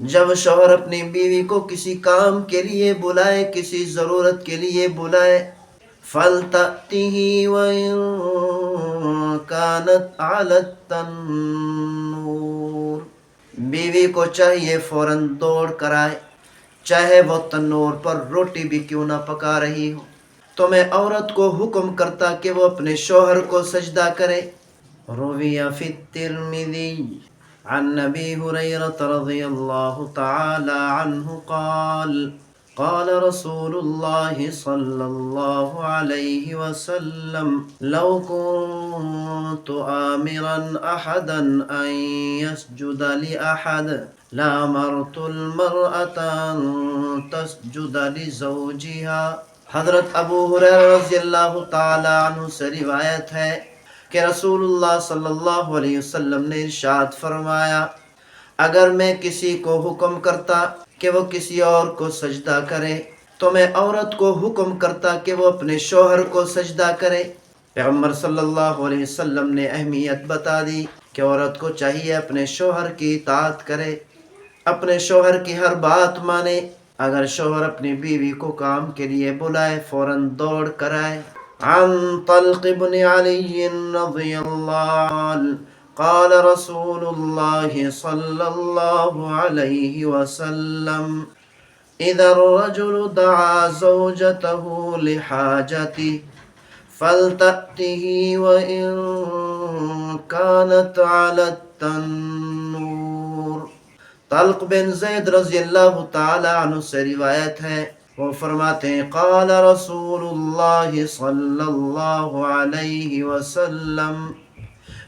جب شوہر اپنی بیوی کو کسی کام کے لیے بلائے، کسی ضرورت کے لیے بلائے، فَلْتَأْتِهِ وَإِن كَانَتْ عَلَى التَّنُّورِ، بیوی کو چاہیے فوراً دوڑ کر آئے، چاہے وہ تنور پر روٹی بھی کیوں نہ پکا رہی ہو۔ تو میں عورت کو حکم کرتا کہ وہ اپنے شوہر کو سجدہ کرے۔ روی فی الترمذی عن نبی ہریرہ رضی اللہ تعالی عنہ قال قال رسول اللہ صلی اللہ علیہ وسلم لو كنت آمرا احدا ان يسجد لأحد لامرت المرأة ان تسجد لزوجها۔ حضرت ابو ہریرہ رضی اللہ تعالی عنہ سے روایت ہے کہ رسول اللہ صلی اللہ علیہ وسلم نے ارشاد فرمایا، اگر میں کسی کو حکم کرتا کہ وہ کسی اور کو سجدہ کرے تو میں عورت کو حکم کرتا کہ وہ اپنے شوہر کو سجدہ کرے۔ پیغمبر صلی اللہ علیہ وسلم نے اہمیت بتا دی کہ عورت کو چاہیے اپنے شوہر کی اطاعت کرے، اپنے شوہر کی ہر بات مانے۔ اگر شوہر اپنی بیوی کو کام کے لیے بلائے فوراً دوڑ کر آئے۔ عن طلق بن علی رضی اللہ عنہ قال رسول اللہ صلی اللہ علیہ وسلم اذا الرجل دعا زوجته لحاجته فلتأته وإن كانت على التنور۔ طلق بن زید رضی اللہ تعالی عنہ سے روایت ہے، وہ فرماتے ہیں قال رسول اللہ صلی اللہ علیہ وسلم،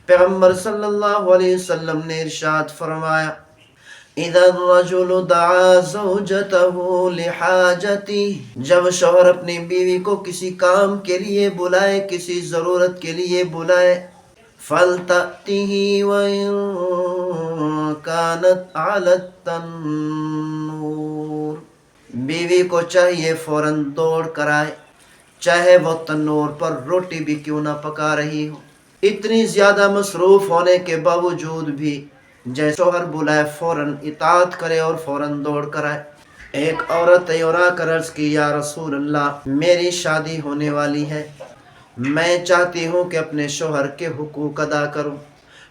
پیغمبر صلی اللہ علیہ وسلم نے ارشاد فرمایا، اذا الرجل دعا زوجته لحاجته، جب شوہر اپنی بیوی کو کسی کام کے لیے بلائے، کسی ضرورت کے لیے بلائے، فَلْتَأْتِهِ وَإِن كَانَتْ عَلَى التَّنُّورِ، بیوی کو چاہیے فوراً دوڑ کر آئے، چاہے وہ تنور پر روٹی بھی کیوں نہ پکا رہی ہو۔ اتنی زیادہ مصروف ہونے کے باوجود بھی جیسے شوہر بلائے فوراً اطاعت کرے اور فوراً دوڑ کر آئے۔ ایک عورت اور آ کر عرض کی، یا رسول اللہ، میری شادی ہونے والی ہے، میں چاہتی ہوں کہ اپنے شوہر کے حقوق ادا کروں۔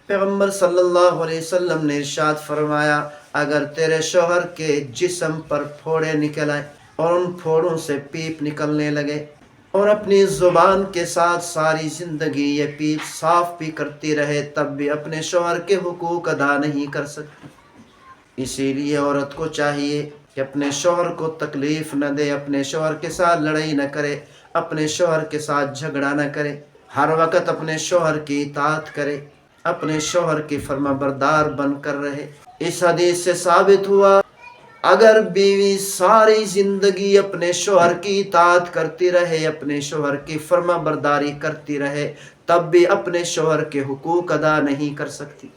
پیغمبر صلی اللہ علیہ وسلم نے ارشاد فرمایا، اگر تیرے شوہر کے جسم پر پھوڑے نکل آئے اور ان پھوڑوں سے پیپ نکلنے لگے اور اپنی زبان کے ساتھ ساری زندگی یہ پیپ صاف بھی کرتی رہے تب بھی اپنے شوہر کے حقوق ادا نہیں کر سکتی۔ اسی لیے عورت کو چاہیے کہ اپنے شوہر کو تکلیف نہ دے، اپنے شوہر کے ساتھ لڑائی نہ کرے، اپنے شوہر کے ساتھ جھگڑا نہ کرے، ہر وقت اپنے شوہر کی اطاعت کرے، اپنے شوہر کی فرما بردار بن کر رہے۔ اس حدیث سے ثابت ہوا اگر بیوی ساری زندگی اپنے شوہر کی اطاعت کرتی رہے، اپنے شوہر کی فرما برداری کرتی رہے، تب بھی اپنے شوہر کے حقوق ادا نہیں کر سکتی۔